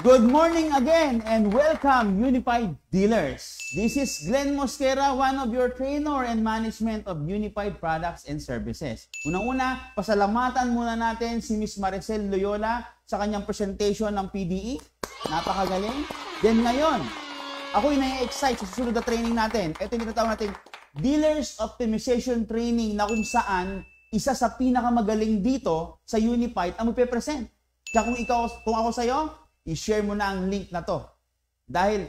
Good morning again and welcome Unified Dealers. This is Glenn Mosquera, one of your trainer and management of Unified Products and Services. Unang-una, pasalamatan muna natin si Ms. Maricel Loyola sa kanyang presentation ng PDE. Napakagaling. Then ngayon, ako'y na-excite sa susunod na training natin. Ito yung tinatawag natin Dealers Optimization Training na kung saan isa sa pinakamagaling dito sa Unified ang magpe-present. Kaya kung ako sa'yo, i-share mo na ang link na to. Dahil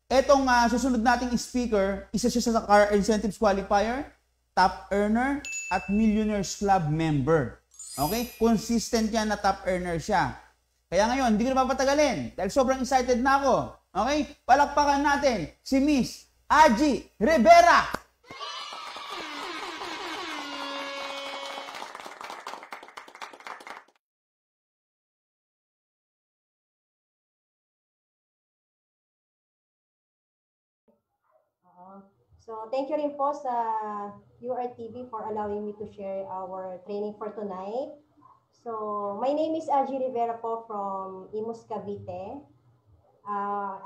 etong susunod nating speaker, isa siya sa Car Incentives Qualifier, Top Earner, at Millionaires Club member. Okay? Consistent yan na top earner siya. Kaya ngayon, hindi ko na papatagalin dahil sobrang excited na ako. Okay? Palakpakan natin si Miss Aji Rivera. So, thank you rin po sa URTV for allowing me to share our training for tonight. So, my name is Aji Rivera po from Imus, Cavite.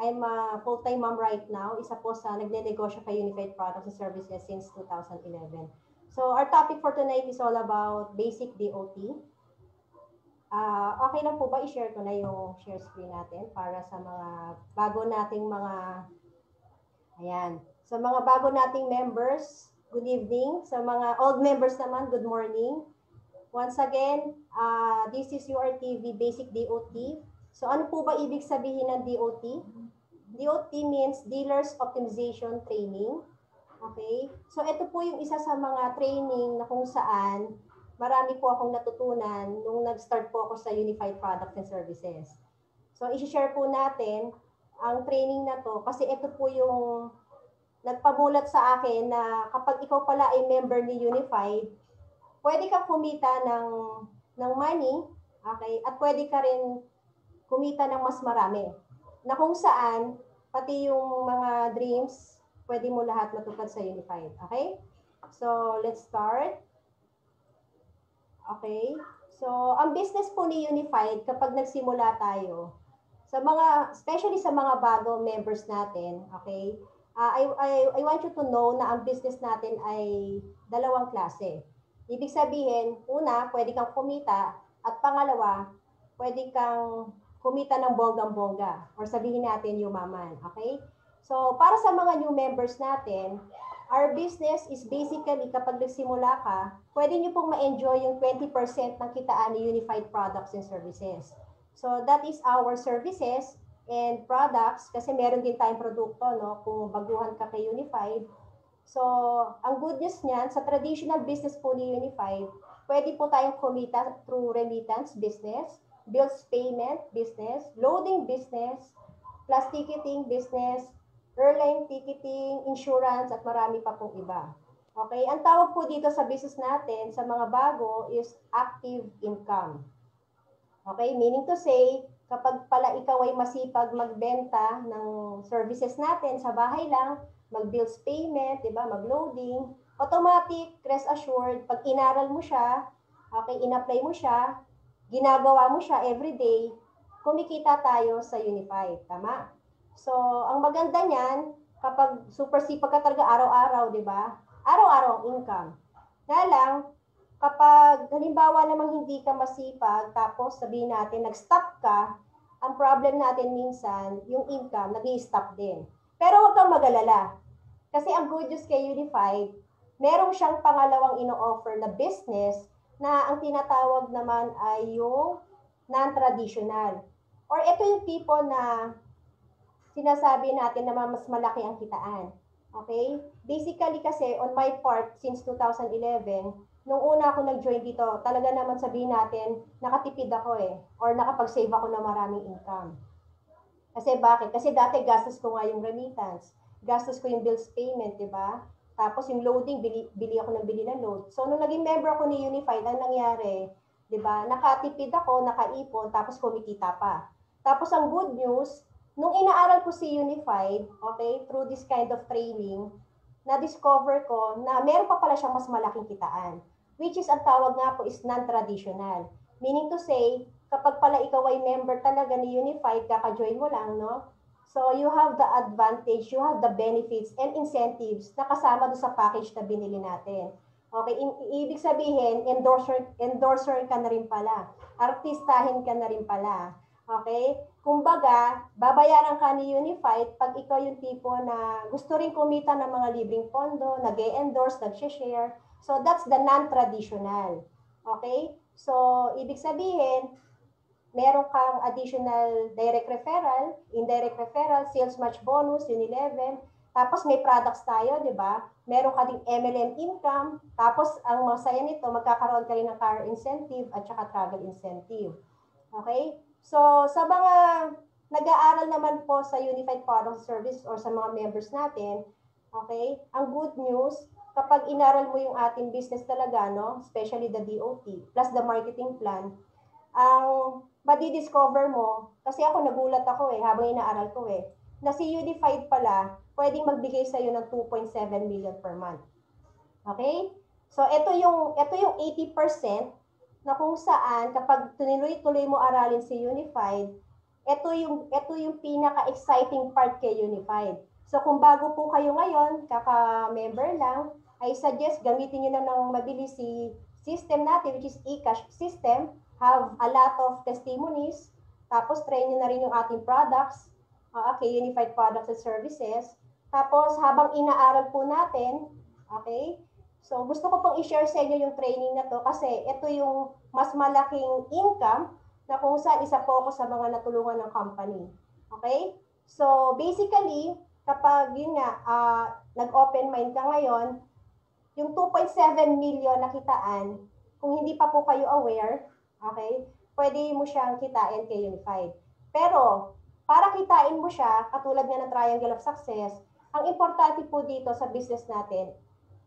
I'm a full-time mom right now. Isa po sa nagne-negosyo kay Unified Products and Services since 2011. So, our topic for tonight is all about basic DOT. Okay lang po ba i-share ko na yung share screen natin para sa mga bago nating mga, ayan. Sa mga bago nating members, good evening. Sa mga old members naman, good morning. Once again, this is URTV Basic DOT. So ano po ba ibig sabihin ng DOT? DOT means Dealers Optimization Training. Okay? So ito po yung isa sa mga training na kung saan marami po akong natutunan nung nag-start po ako sa Unified Products and Services. So i-share po natin ang training na to kasi ito po yung nagpamulat sa akin na kapag ikaw pala ay member ni Unified, pwede kang kumita ng money, okay? At pwede ka rin kumita ng mas marami. Na kung saan, pati yung mga dreams, pwede mo lahat matupad sa Unified, okay? So, let's start. Okay? So, ang business po ni Unified, kapag nagsimula tayo, especially sa mga bago members natin, okay? I want you to know na ang business natin ay dalawang klase. Ibig sabihin, una, pwede kang kumita, at pangalawa, pwede kang kumita ng bonggang-bongga, or sabihin natin yumaman, okay? So, para sa mga new members natin, our business is basically, kapag nagsimula ka, pwede nyo pong ma-enjoy yung 20% ng kitaan ni Unified Products and Services. So, that is our services and products, kasi meron din tayong produkto, no? Kung baguhan ka kay Unified. So, ang good news niyan, sa traditional business po ni Unified, pwede po tayong kumita through remittance business, bills payment business, loading business, plus ticketing business, airline ticketing, insurance, at marami pa pong iba. Okay, ang tawag po dito sa business natin, sa mga bago, is active income. Okay, meaning to say, kapag pala ikaw ay masipag magbenta ng services natin sa bahay lang, mag-bills payment, diba, mag-loading, automatic, rest assured, pag inaral mo siya, okay, in-apply mo siya, ginagawa mo siya everyday, kumikita tayo sa Unified, tama? So, ang maganda niyan, kapag super sipag ka talaga araw-araw, diba? Araw-araw ang income. Kaya lang, kapag halimbawa namang hindi ka masipag, tapos sabihin natin, nag-stop ka, ang problem natin minsan, yung income, nag-i-stop din. Pero huwag kang mag-alala. Kasi ang good news kay Unified, merong siyang pangalawang ino-offer na business na ang tinatawag naman ay yung non-traditional. Or ito yung tipo na sinasabi natin na mas malaki ang kitaan. Okay? Basically kasi, on my part, since 2011, nung una ako nag-join dito, talaga naman sabihin natin, nakatipid ako or nakapag-save ako ng maraming income. Kasi bakit? Kasi dati gastos ko nga yung remittance, gastos ko yung bills payment, di ba? Tapos yung loading, bili ako ng bili ng load. So nung naging member ako ni Unified, ang nangyari, di ba? Nakatipid ako, nakaipon, tapos kumikita pa. Tapos ang good news, nung inaaral ko si Unified, okay, through this kind of training, na-discover ko na meron pa pala siyang mas malaking kitaan. Which is, ang tawag nga po is non-traditional. Meaning to say, kapag pala ikaw ay member talaga ni Unified, kaka-join mo lang, no? So you have the advantage, you have the benefits and incentives na kasama doon sa package na binili natin. Okay, ibig sabihin, endorser ka na rin pala. Artistahin ka na rin pala. Okay? Kumbaga, babayaran ka ni Unified pag ikaw yung tipo na gusto rin kumita ng mga libreng pondo, nag-e-endorse, nag-share. So that's the non-traditional. Okay? So, ibig sabihin, meron kang additional direct referral, indirect referral, sales match bonus, yun 11. Tapos may products tayo, di ba? Meron ka ding MLM income. Tapos ang masaya nito, magkakaroon ka rin ng car incentive at saka travel incentive. Okay? So sa mga nag-aaral naman po sa Unified Product Service or sa mga members natin, okay? Ang good news, kapag inaral mo yung ating business talaga, no? Especially the DOT, plus the marketing plan, ang madidiscover mo, kasi ako nagulat ako habang inaaral ko na si Unified pala, pwedeng magbigay sa'yo ng 2.7 million per month. Okay? So, ito yung 80% na kung saan, kapag tuloy-tuloy mo aralin si Unified, ito yung pinaka-exciting part kay Unified. So, kung bago po kayo ngayon, kaka-member lang, I suggest gamitin nyo na ng mabilis si system natin, which is eCash system, have a lot of testimonies, tapos try nyo na rin yung ating products, okay, Unified Products and Services. Tapos habang inaaral po natin, okay, so gusto ko pong i-share sa inyo yung training na to kasi ito yung mas malaking income na kung saan isa po ako sa mga natulungan ng company. Okay? So basically, kapag yun nga, nag-open mind ka ngayon, yung 2.7 million na kitaan, kung hindi pa po kayo aware, okay, pwede mo siyang kitain kay Unified. Pero, para kitain mo siya, katulad nga ng Triangle of Success, ang importante po dito sa business natin,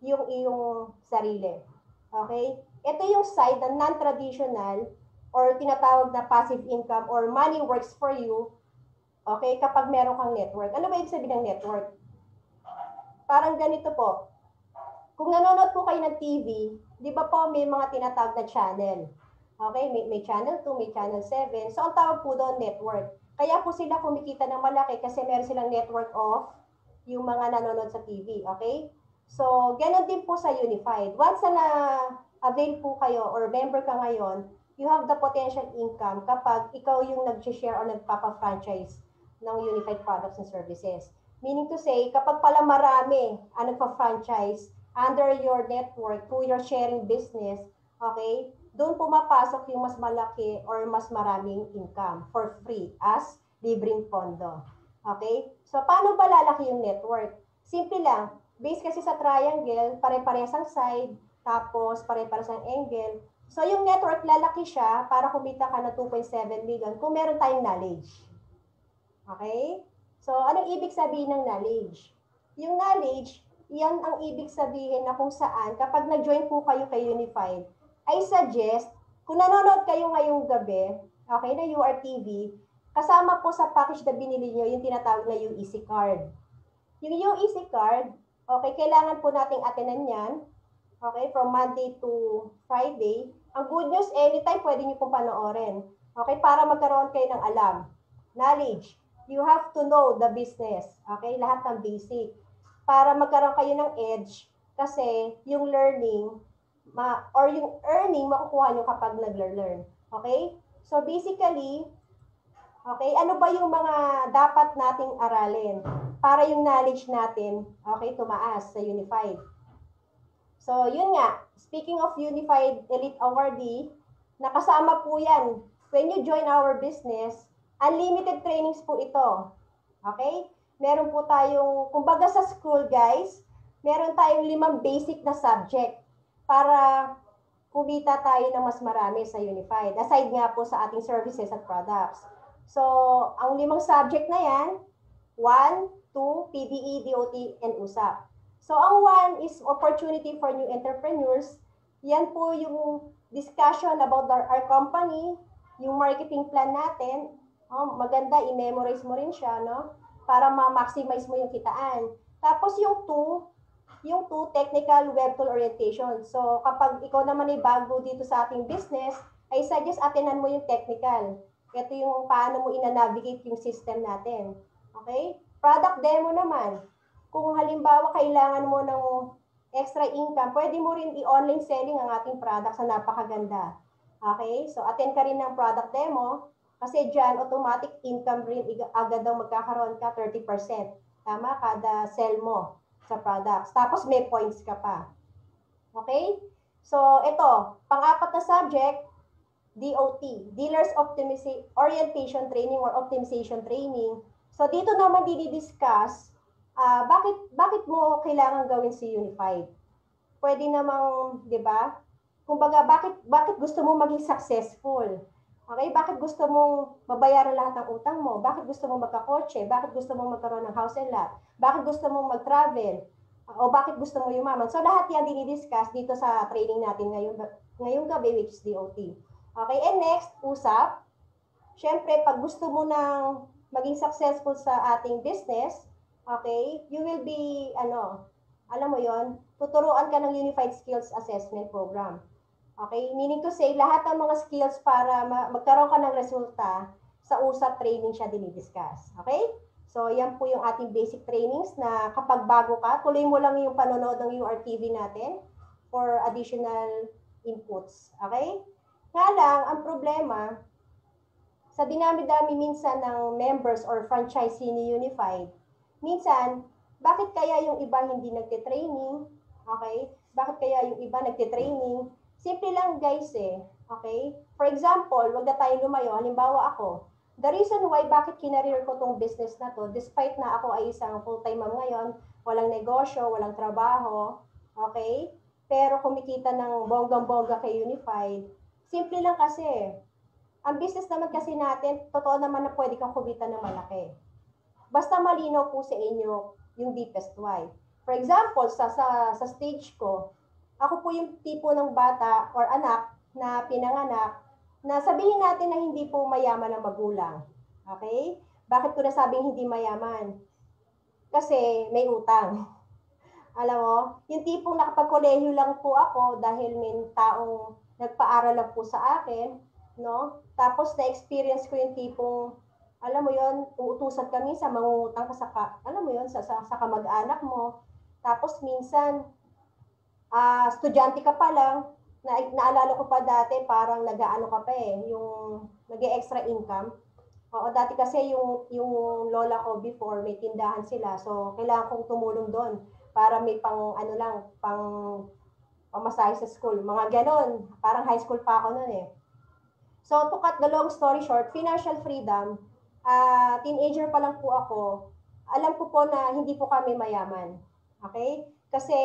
yung iyong sarili. Okay? Ito yung side na non-traditional or tinatawag na passive income or money works for you, okay, kapag meron kang network. Ano ba ibig sabihin ng network? Parang ganito po. Kung nanonood po kayo ng TV, di ba po may mga tinatawag na channel? Okay, may channel 2, may channel 7. So, ang tawag po doon, network. Kaya po sila kumikita ng malaki kasi meron silang network of yung mga nanonood sa TV. Okay? So, ganun din po sa Unified. Once na avail po kayo or member ka ngayon, you have the potential income kapag ikaw yung nag-share or nagpapa-franchise ng Unified Products and Services. Meaning to say, kapag pala marami ang nagpa-franchise under your network, through your sharing business, okay, doon pumapasok yung mas malaki or mas maraming income for free as libreng pondo. Okay? So, paano ba lalaki yung network? Simple lang. Based kasi sa triangle, pare-parehas ang side, tapos pare-parehas ang angle. So, yung network lalaki siya para kumita ka ng 2.7 million kung meron tayong knowledge. Okay? So, anong ibig sabihin ng knowledge? Yung knowledge, yan ang ibig sabihin na kung saan, kapag nag-join po kayo kay Unified, I suggest, kung nanonood kayo ngayong gabi, okay, na URTV, kasama po sa package na binili nyo, yung tinatawag na UEC card. Yung UEC card, okay, kailangan po nating attenan yan, okay, from Monday to Friday. Ang good news, anytime pwede nyo pong panoorin. Okay, para magkaroon kayo ng alam. Knowledge. You have to know the business. Okay, lahat ng basic. Para magkaroon kayo ng edge, kasi yung learning, or yung earning, makukuha nyo kapag nag-learn. Okay? So basically, okay, ano ba yung mga dapat nating aralin para yung knowledge natin, okay, tumaas sa Unified? So yun nga, speaking of Unified Elite Awardee, nakasama po yan. When you join our business, unlimited trainings po ito. Okay? Meron po tayong, kumbaga sa school guys, meron tayong 5 basic na subject para kumita tayo ng mas marami sa Unified. Aside nga po sa ating services at products. So, ang 5 subject na yan, 1, 2, PDE, DOT, and USAP. So, ang 1 is opportunity for new entrepreneurs. Yan po yung discussion about our company, yung marketing plan natin. Maganda, i-memorize mo rin siya, no? Para ma-maximize mo yung kitaan. Tapos yung 2, technical web tool orientation. So, kapag ikaw naman ay bago dito sa ating business, I suggest attenan mo yung technical. Ito yung paano mo ina-navigate yung system natin. Okay? Product demo naman. Kung halimbawa kailangan mo ng extra income, pwede mo rin i-online selling ang ating products na napakaganda. Okay? So, attend ka rin ng product demo kasi dyan, automatic income rin agad daw magkakaroon ka 30%. Tama? Kada sell mo sa products. Tapos may points ka pa. Okay? So, ito, pang-apat na subject, DOT, Dealers Orientation Training or Optimization Training. So, dito naman didi-discuss bakit mo kailangan gawin si Unified. Pwede namang, di ba? Kumbaga, bakit gusto mo maging successful? Okay? Bakit gusto mong mabayaran lahat ng utang mo? Bakit gusto mong magkakotse? Bakit gusto mong magkaroon ng house and lot? Bakit gusto mong mag-travel? O bakit gusto mo yumaman? So, lahat yan dinidiscuss dito sa training natin ngayong gabi, which is DOT. Okay, and next, usap. Siyempre, pag gusto mo nang maging successful sa ating business, okay, you will be, alam mo yon, tuturuan ka ng Unified Skills Assessment Program. Okay, meaning to say, lahat ng mga skills para magkaroon ka ng resulta, sa usap training siya dinidiscuss. Okay? So, yan po yung ating basic trainings na kapag bago ka, tuloy mo lang yung panonood ng URTV natin for additional inputs. Okay? Nga lang, ang problema, sa dinami-dami minsan ng members or franchisee ni Unified, minsan, bakit kaya yung iba hindi nagte-training? Okay? Bakit kaya yung iba nagte-training? Simple lang guys Okay? For example, wag na tayong lumayo. Halimbawa ako, the reason why bakit kinareer ko tong business na to, despite na ako ay isang full-time mom ngayon, walang negosyo, walang trabaho, okay? Pero kumikita ng bonggang-bongga kay Unified, simple lang kasi. Ang business naman kasi natin, totoo naman na pwede kang kumita ng malaki. Basta malinaw po sa inyo yung deepest why. For example, sa stage ko, ako po yung tipo ng bata or anak na pinanganak na sabihin natin na hindi po mayaman ang magulang. Okay? Bakit ko nasabing hindi mayaman? Kasi may utang. Alam mo, yung tipong nakapag-kolehiyo lang po ako dahil may taong nagpaaral lang po sa akin, no? Tapos na-experience ko yung tipong, alam mo yon, uutusan kami sa mangungutang ka sa, alam mo yon, sa kamag-anak mo. Tapos minsan, estudyante ka pa lang, naalala ko pa dati, parang nag-aano ka pa yung nag-extra income. Oo, dati kasi yung lola ko before, may tindahan sila. So, kailangan kong tumulong doon para may pang pamasahe sa school. Mga ganon. Parang high school pa ako noon So, to cut the long story short, financial freedom, teenager pa lang po ako, alam ko po na hindi po kami mayaman. Okay? Kasi,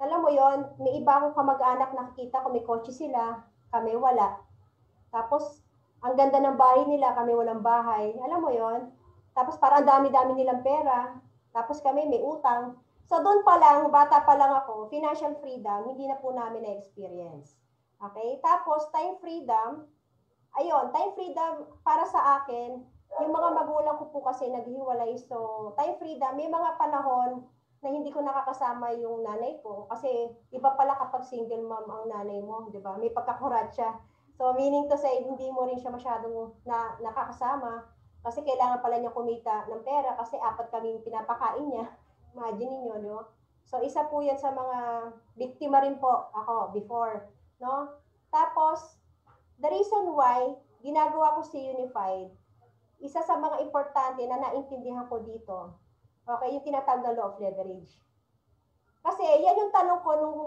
alam mo yon, may iba akong kamag-anak nakikita ko may kotse sila, kami wala. Tapos, ang ganda ng bahay nila, kami walang bahay. Alam mo yon. Tapos parang dami-dami nilang pera. Tapos kami may utang. So doon pa lang, bata pa lang ako, financial freedom, hindi na po namin na-experience. Okay? Tapos time freedom, ayun, time freedom para sa akin, yung mga magulang ko po kasi naghiwalay. So time freedom, may mga panahon na hindi ko nakakasama yung nanay ko. Kasi iba pala kapag single mom ang nanay mo, di ba? May pagkakurat siya. So meaning to say, hindi mo rin siya masyadong nakakasama. Kasi kailangan pala niya kumita ng pera kasi 4 kaming pinapakain niya. Imagine niyo, no? So, isa po yan sa mga biktima rin po ako before, no? Tapos, the reason why ginagawa ko si Unified, isa sa mga importante na naintindihan ko dito, okay, yung tinatawag na law of leverage. Kasi, yan yung tanong ko nung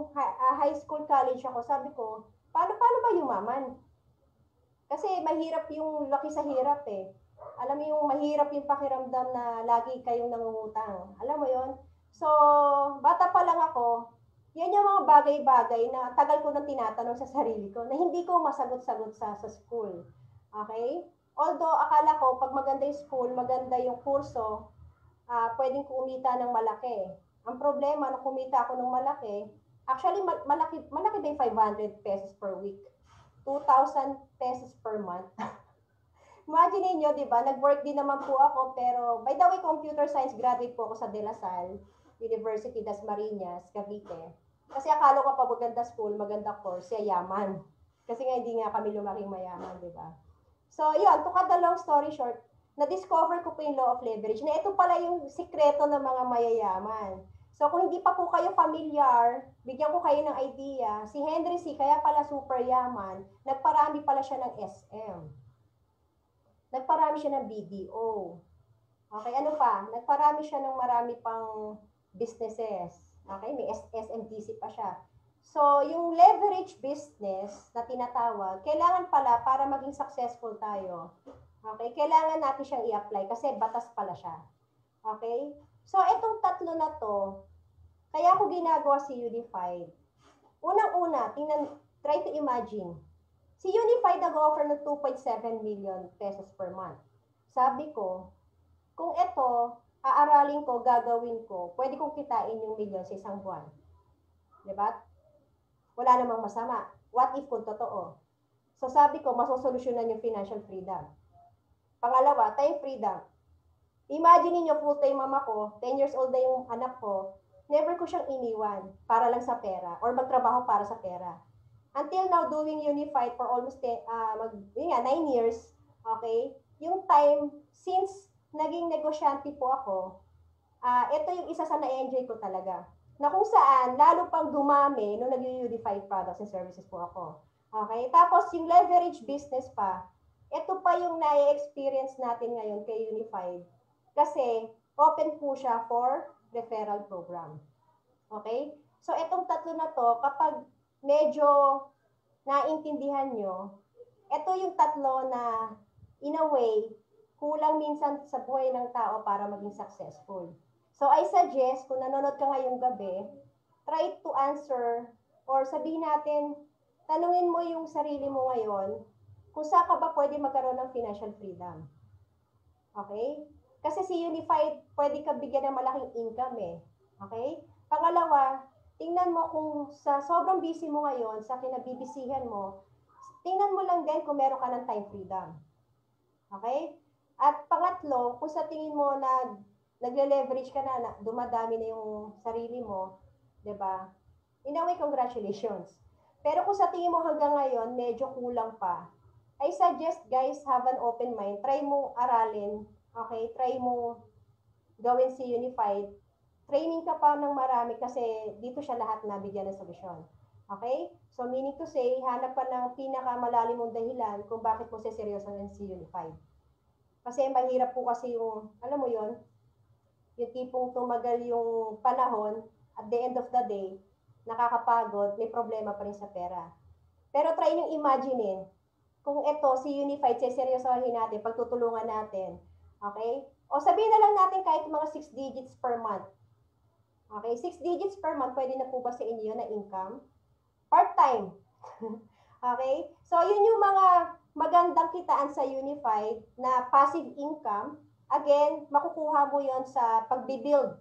high school, college ako, sabi ko, paano ba yumaman? Kasi mahirap yung laki sa hirap Alam mo yung mahirap yung pakiramdam na lagi kayong nangungutang. Alam mo yon. So, bata pa lang ako, yan yung mga bagay-bagay na tagal ko nang tinatanong sa sarili ko na hindi ko masagot-sagot sa school. Okay? Although, akala ko, pag maganda yung school, maganda yung kurso, pwedeng kumita ng malaki. Ang problema, nung kumita ako ng malaki, actually, malaki ba yung 500 pesos per week? 2,000 pesos per month. Imagine niyo, di ba? Nag-work din naman po ako, pero by the way, computer science graduate po ako sa De La Salle University Das Marinas, Cavite. Kasi akala ko pa maganda school, maganda course, yaman. Kasi nga hindi nga kami lumaking mayaman, di ba? So, yun, to cut the long story short, na-discover ko po yung law of leverage na ito pala yung sikreto ng mga mayayaman. So, kung hindi pa po kayo familiar, bigyan ko kayo ng idea, si Henry C. kaya pala super yaman, nagparami pala siya ng SM. Nagparami siya ng BDO. Okay, ano pa? Nagparami siya ng marami pang businesses. Okay, may SMDC pa siya. So, yung leverage business na tinatawag, kailangan pala para maging successful tayo. Okay, kailangan natin siyang i-apply kasi batas pala siya. Okay? So, itong tatlo na to, kaya ako ginagawa si Unified. Unang-una, try to imagine. Si Unified nag-offer ng 2.7 million pesos per month. Sabi ko, kung ito, aaralin ko, gagawin ko, pwede kong kitain yung million sa isang buwan. Diba? Wala namang masama. What if kung totoo? So sabi ko, masosolusyonan yung financial freedom. Pangalawa, time freedom. Imagine niyo full-time mama ko, 10 years old na yung anak ko, never ko siyang iniwan para lang sa pera or magtrabaho para sa pera. Until now, doing Unified for almost 9 years, okay, yung time, since naging negosyante po ako, ito yung isa sa na-enjoy ko talaga. Na kung saan, lalo pang dumami nung nag-Unified products and services po ako. Okay? Tapos, yung leverage business pa, ito pa yung na-experience natin ngayon kay Unified. Kasi, open po siya for referral program. Okay? So, itong tatlo na to, kapag medyo naintindihan nyo, ito yung tatlo na, in a way, kulang minsan sa buhay ng tao para maging successful. So, I suggest, kung nanonood ka ngayong gabi, try to answer, or sabihin natin, tanungin mo yung sarili mo ngayon, kung saan ka ba pwede magkaroon ng financial freedom. Okay? Kasi si Unified, pwede ka bigyan ng malaking income eh. Okay? Pangalawa, tingnan mo kung sa sobrang busy mo ngayon, sa kinabibisihan mo, tingnan mo lang din kung meron ka ng time freedom. Okay? At pangatlo, kung sa tingin mo na nagle-leverage ka na, dumadami na yung sarili mo, 'di ba? In a way, congratulations. Pero kung sa tingin mo hanggang ngayon, medyo kulang pa, I suggest guys, have an open mind. Try mo aralin, okay? Try mo gawin si Unified. Training ka pa ng marami kasi dito siya lahat nabigyan ng solusyon. Okay? So meaning to say, hanap pa ng pinakamalalim mong dahilan kung bakit mo seseryosohin si Unified. Kasi mahirap po kasi yung, alam mo yon, yung tipong tumagal yung panahon, at the end of the day, nakakapagod, may problema pa rin sa pera. Pero try nyo imaginein, kung ito, si Unified, seseryosohin natin, pagtutulungan natin. Okay? O sabihin na lang natin kahit mga 6 digits per month. Okay? 6 digits per month, pwede na po ba sa inyo na income? Part-time. Okay? So, yun yung mga magandang kitaan sa Unified na passive income. Again, makukuha mo yon sa pagbibuild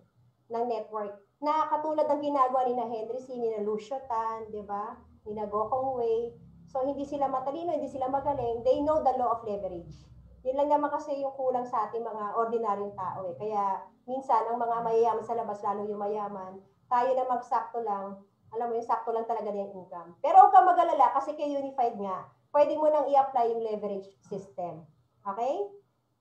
ng network. Na katulad ng ginagawa ni na Henry C., ni na Lucio Tan, di ba? Ni na Gokong Wei. So, hindi sila matalino, hindi sila magaling. They know the law of leverage. Yun lang naman kasi yung kulang sa ating mga ordinaryong tao eh. Kaya, minsan, ang mga mayayaman sa labas, lalo yung mayaman, tayo na magsakto lang, alam mo yung sakto lang talaga na yung income. Pero huwag kang mag-alala kasi kay Unified nga, pwede mo nang i-apply yung leverage system. Okay?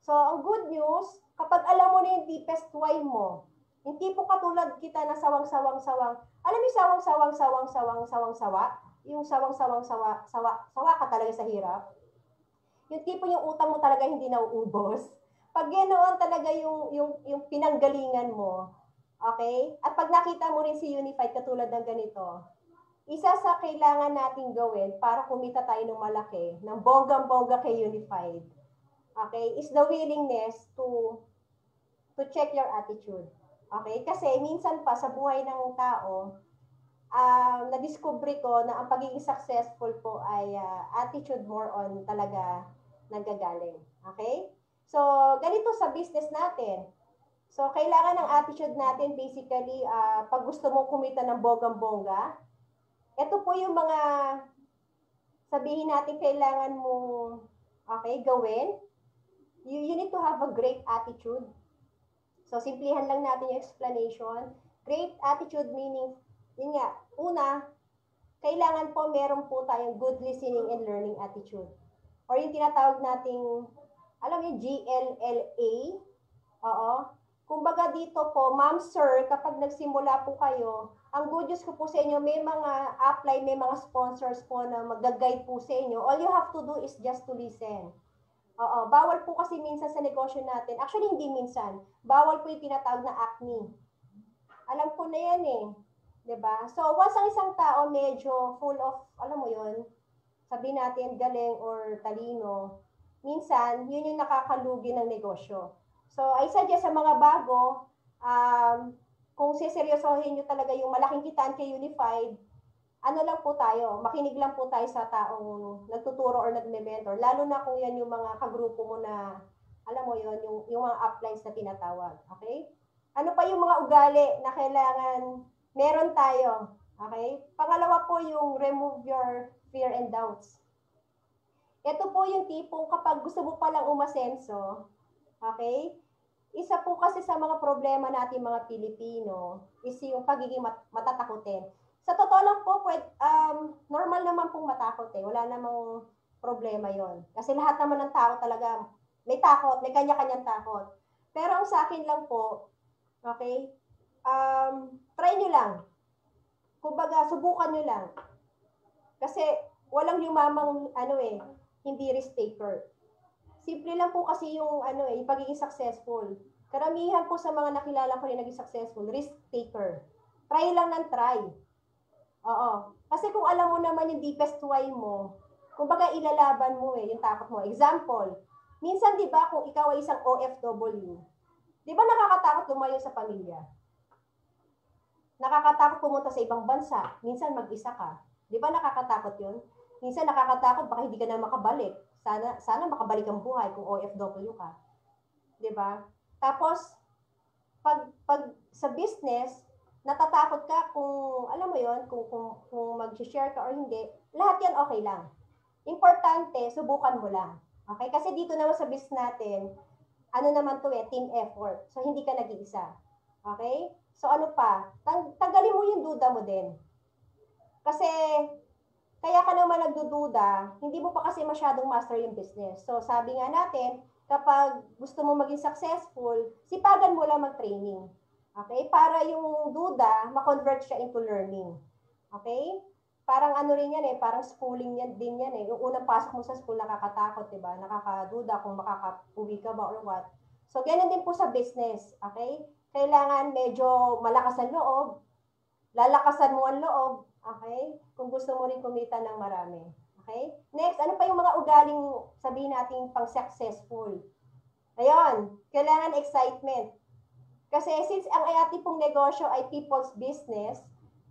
So, ang good news, kapag alam mo na yung deepest why mo, yung tipo katulad kita na sawang-sawang-sawang, alam mo yung sawang-sawang-sawang-sawang-sawa? Yung sawang-sawang-sawa ka talaga sa hirap? Yung tipo yung utang mo talaga hindi nauubos. Pag ganoon talaga yung pinanggalingan mo, okay? At pag nakita mo rin si Unified katulad ng ganito, isa sa kailangan nating gawin para kumita tayo ng malaki, ng bonggang-bongga kay Unified, okay, is the willingness to check your attitude. Okay? Kasi minsan pa sa buhay ng tao, na-discover ko na ang pagiging successful po ay attitude more on talaga nanggagaling. Okay? So, ganito sa business natin. So, kailangan ng attitude natin basically, pag gusto mong kumita ng bonggang-bongga, ito po yung mga sabihin natin kailangan mong gawin. You need to have a great attitude. So, simplihan lang natin yung explanation. Great attitude meaning, yun nga, una, kailangan po meron po tayong good listening and learning attitude. Or yung tinatawag nating, alam mo yung GLLA? Oo. Kumbaga dito po, ma'am, sir, kapag nagsimula po kayo, ang good news ko po sa inyo, may mga apply, may mga sponsors po na mag-guide po sa inyo. All you have to do is just to listen. Oo, bawal po kasi minsan sa negosyo natin. Actually, hindi minsan. Bawal po yung tinatawag na acne. Alam ko na yan eh. 'Di ba? So, once ang isang tao medyo full of, alam mo yun, sabihin natin galing or talino, minsan, yun yung nakakalugi ng negosyo. So, I suggest sa mga bago, kung siseryosohin nyo talaga yung malaking kitaan kay Unified, ano lang po tayo, makinig lang po tayo sa taong nagtuturo or nagme-mentor, lalo na kung yan yung mga kagrupo mo na, alam mo yun, yung mga uplines na tinatawag. Okay? Ano pa yung mga ugali na kailangan meron tayo? Okay? Pangalawa po yung remove your fear and doubts. Ito po yung tipong kapag gusto mo palang umasenso, okay? Isa po kasi sa mga problema natin mga Pilipino is yung pagiging matatakotin. Sa totoo lang po, normal naman pong matakot eh. Wala namang problema yon. Kasi lahat naman ng tao talaga may takot, may kanya-kanyang takot. Pero ang sa akin lang po, okay, try nyo lang. Kumbaga, subukan nyo lang. Kasi walang yumamang hindi risk taker. Simple lang po kasi yung yung pagiging successful. Karamihan po sa mga nakilala ko rin naging successful, risk taker. Try lang ng try. Oo. Kasi kung alam mo naman yung deepest why mo, kumbaga ilalaban mo yung takot mo. Example, minsan 'di ba kung ikaw ay isang OFW, 'di ba nakakatakot lumayo sa pamilya? Nakakatakot pumunta sa ibang bansa, minsan mag-isa ka. 'Di ba nakakatakot 'yun? Minsan nakakatakot baka hindi ka na makabalik. Sana makabalik ang buhay kung OFW ka. 'Di ba? Tapos pag sa business, natatakot ka kung alam mo 'yon, kung mag-share ka or hindi, lahat 'yan okay lang. Importante, subukan mo lang. Okay? Kasi dito naman sa business natin, ano naman 'to team effort. So hindi ka nag-iisa. Okay? So ano pa? Tanggalin mo yung duda mo din. Kasi kaya ka naman nagdududa, hindi mo pa kasi masyadong master yung business. So, sabi nga natin, kapag gusto mo maging successful, sipagan mo lang mag-training. Okay? Para yung duda, ma-convert siya into learning. Okay? Parang ano rin yan parang schooling yan din yan Yung unang pasok mo sa school, nakakatakot, diba? Nakakaduda kung makaka-uwi ka ba or what. So, ganun din po sa business. Okay? Kailangan medyo malakas ang loob, lalakasan mo ang loob, okay? Kung gusto mo rin kumita ng marami. Okay? Next, ano pa yung mga ugaling sabihin natin pang successful? Ayun, kailangan excitement. Kasi since ang ating pong negosyo ay people's business,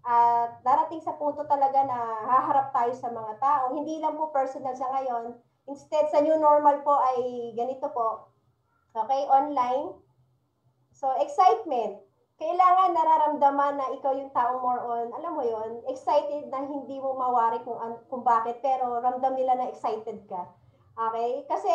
at darating sa punto talaga na haharap tayo sa mga tao, hindi lang po personal sa ngayon, instead sa new normal po ay ganito po, okay, online. So, excitement. Kailangan nararamdaman na ikaw yung tao more on, alam mo yon, excited na hindi mo mawari kung bakit, pero ramdam nila na excited ka. Okay? Kasi,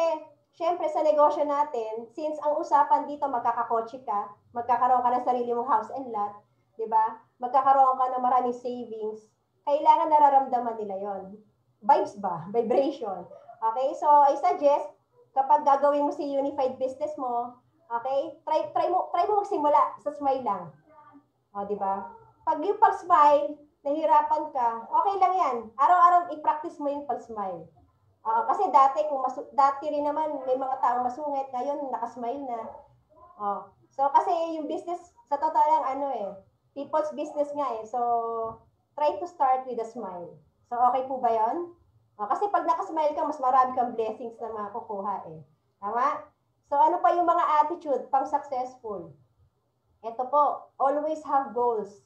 syempre sa negosyo natin, since ang usapan dito magkakakotse ka, magkakaroon ka ng sarili mong house and lot, di ba? Magkakaroon ka ng maraming savings, kailangan nararamdaman nila yon. Vibes ba? Vibration. Okay? So, I suggest, kapag gagawin mo si unified business mo, okay? Try mo magsimula sa smile lang. O, di ba? Pag yung pag-smile, nahihirapan ka, okay lang yan. Araw-araw i-practice mo yung pag-smile. Kasi dati rin naman may mga taong masungit, ngayon nakasmile na. So kasi yung business sa totoo lang people's business nga So try to start with a smile. So okay po ba 'yon? Kasi pag nakasmile ka, mas marami kang blessings na makukuha Tama? So ano pa yung mga attitude pang successful? Ito po, always have goals.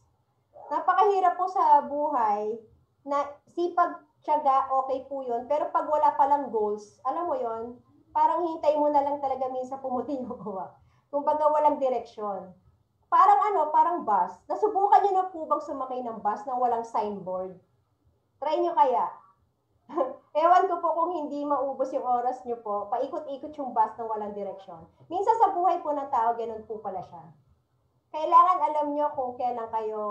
Napakahirap po sa buhay na sipag, tiyaga, okay po yun. Pero pag wala palang goals, alam mo yon, parang hintay mo na lang talaga minsan pumuti yung uwa. Kumbaga walang direksyon. Parang bus. Nasubukan nyo na po bang sumakay ng bus nang walang signboard? Try nyo kaya. Ewan ko po kung hindi maubos yung oras nyo po, paikot-ikot yung bus nang walang direksyon. Minsan sa buhay po ng tao, ganun po pala siya. Kailangan alam nyo kung kailan kayo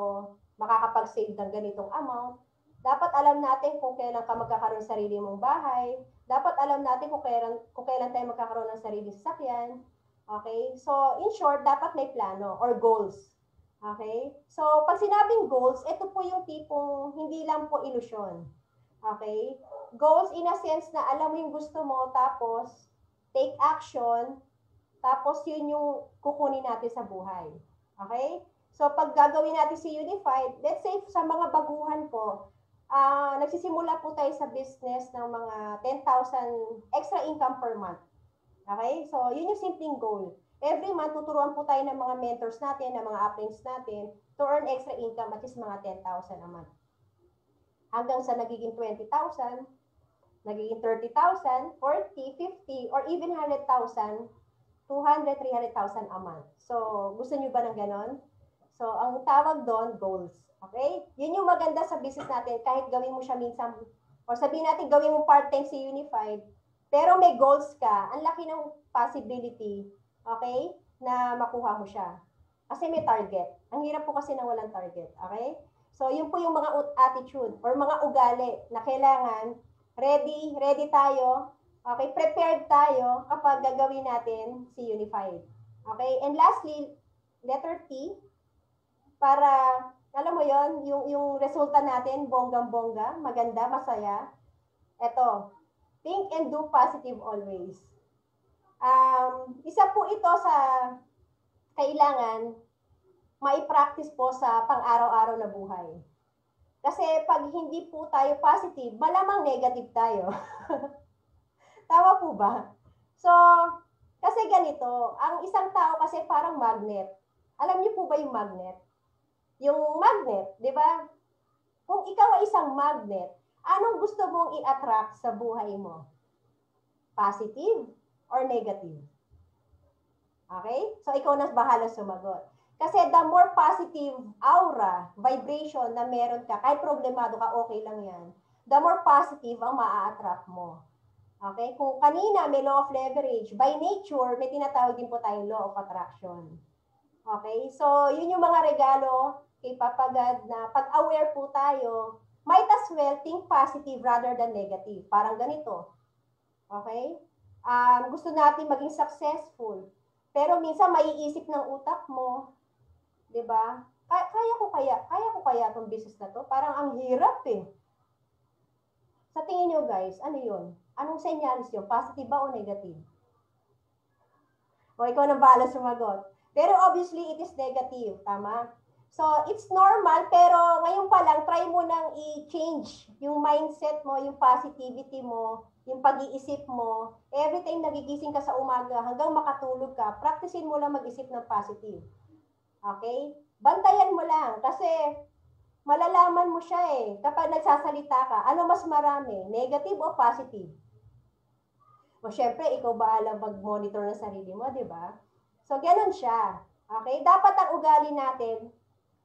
makakapag-save ng ganitong amount. Dapat alam natin kung kailan ka magkakaroon ng sarili mong bahay. Dapat alam natin kung kailan tayo magkakaroon ng sariling sasakyan. Okay? So, in short, dapat may plano or goals. Okay? So, pag sinabing goals, ito po yung tipong hindi lang po ilusyon. Okay? Goals in a sense na alam mo yung gusto mo, tapos take action, tapos yun yung kukunin natin sa buhay. Okay? So, pag gagawin natin si Unified, let's say sa mga baguhan po, nagsisimula po tayo sa business ng mga 10,000 extra income per month. Okay? So, yun yung simpleng goal. Every month, tuturuan po tayo ng mga mentors natin, ng mga uplines natin to earn extra income at least mga 10,000 a month. Hanggang sa nagiging 20,000, nagiging 30,000, 40, 50, or even 100,000, 200, 300,000 a month. So, gusto nyo ba ng ganon? So, ang tawag doon, goals. Okay? Yun yung maganda sa business natin, kahit gawin mo siya minsan, or sabihin natin gawin mo part-time si Unified, pero may goals ka, ang laki ng possibility, okay, na makuha mo siya. Kasi may target. Ang hirap po kasi ng walang target. Okay? So, yun po yung mga attitude or mga ugali na kailangan ready tayo, okay, prepared tayo kapag gagawin natin si Unified. Okay? And lastly, letter T, para, alam mo yon yung resulta natin, bonggang-bongga, maganda, masaya. Ito, think and do positive always. Isa po ito sa kailangan mai-practice po sa pang-araw-araw na buhay. Kasi pag hindi po tayo positive, malamang negative tayo. Tama po ba? So, kasi ganito, ang isang tao kasi parang magnet. Alam niyo po ba yung magnet? Yung magnet, di ba? Kung ikaw ay isang magnet, anong gusto mong i-attract sa buhay mo? Positive or negative? Okay? So, ikaw na bahala sumagot. Kasi the more positive aura, vibration na meron ka, kahit problemado ka, okay lang yan. The more positive ang maa-attract mo. Okay? Kung kanina may law of leverage, by nature, may tinatawag din po tayong law of attraction. Okay? So, yun yung mga regalo kay Papa God na pag-aware po tayo, might as well think positive rather than negative. Parang ganito. Okay? Gusto natin maging successful. Pero minsan maiisip ng utak mo, 'di ba? Kaya ko kaya tong business na to? Parang ang hirap eh. Sa tingin niyo guys, ano 'yun? Anong senyales 'yun? Positive ba o negative? O ikaw na bahala sumagot. Pero obviously it is negative, tama? So it's normal, pero ngayon pa lang try mo nang i-change yung mindset mo, yung positivity mo, yung pag-iisip mo. Every time nagigising ka sa umaga hanggang makatulog ka, practicein mo lang mag-isip ng positive. Okay? Bantayan mo lang kasi malalaman mo siya eh. Kapag nagsasalita ka, ano mas marami? Negative o positive? O syempre, ikaw bahala mag-monitor ng sarili mo, di ba? So, ganun siya. Okay? Dapat ang ugali natin,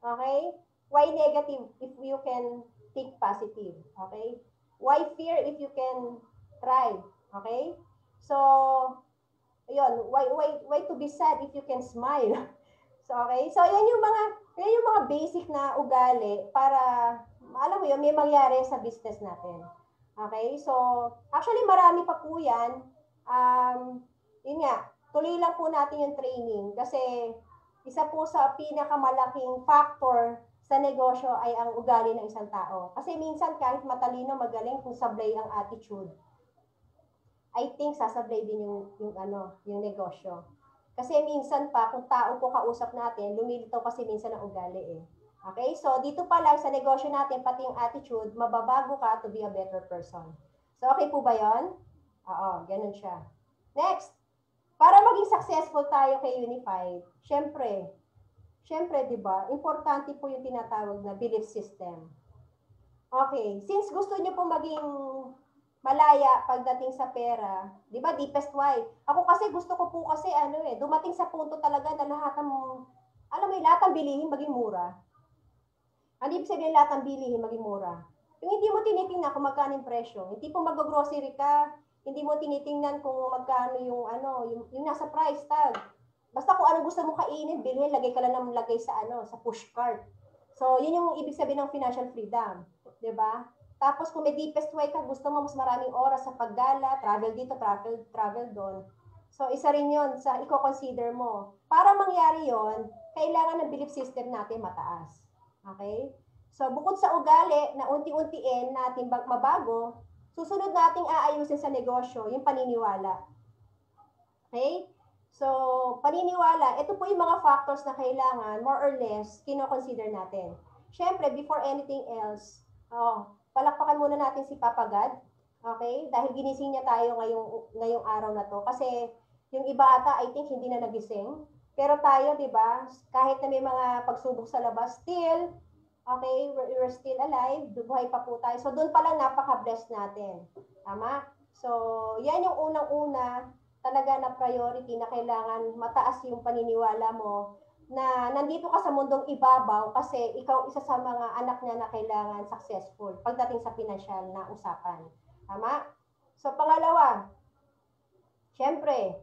okay? Why negative if you can think positive? Okay? Why fear if you can try? Okay? So, ayun, why to be sad if you can smile? So, okay? So, yan yung mga basic na ugali para, alam mo yun, may mangyari sa business natin. Okay? So, actually, marami pa po yan. Yun nga, tuloy lang po natin yung training kasi isa po sa pinakamalaking factor sa negosyo ay ang ugali ng isang tao. Kasi minsan kahit matalino, magaling, kung sablay ang attitude, I think sasablay din yung negosyo. Kasi minsan pa, kung tao po kausap natin, lumilitaw kasi minsan ang ugali eh. Okay? So, dito pa lang sa negosyo natin, pati yung attitude, mababago ka to be a better person. So, okay po ba yun? Oo, ganun siya. Next, para maging successful tayo kay Unified, syempre, di ba, importante po yung tinatawag na belief system. Okay, since gusto niyo po maging malaya pagdating sa pera, di ba, deepest why? Ako kasi gusto ko po kasi dumating sa punto talaga na lahat ng bilihin maging mura. Ano ibig sabihin lahat ng bilihin maging mura? Yung hindi mo tinitingnan kung magkano yung presyo, hindi po mag-grocery ka, hindi mo tinitingnan kung magkano yung nasa price tag. Basta kung anong gusto mo kainin, bilhin, lagay ka lang ng lagay sa push cart. So, yun yung ibig sabihin ng financial freedom. 'di ba? Tapos kung may deepest way ka, gusto mo mas maraming oras sa paggala, travel dito, travel doon. So isa rin 'yon sa i-consider mo. Para mangyari 'yon, kailangan ng belief system natin mataas. Okay? So bukod sa ugali na unti-untiin natin mabago, susunod nating aayusin sa negosyo yung paniniwala. Okay? So, paniniwala, ito po yung mga factors na kailangan, more or less, kino-consider natin. Siyempre, before anything else, palakpakan muna natin si Papa God, okay? Dahil ginising niya tayo ngayong araw na to. Kasi yung iba ata, I think, hindi na nagising. Pero tayo, di ba, kahit na may mga pagsubok sa labas, still, okay, we're still alive, buhay pa po tayo. So, doon pa lang napaka-blessed natin. Tama? So, yan yung unang-una talaga na priority na kailangan mataas yung paniniwala mo na nandito ka sa mundong ibabaw kasi ikaw isa sa mga anak niya na kailangan successful pagdating sa financial na usapan. Tama? So, pangalawa, syempre,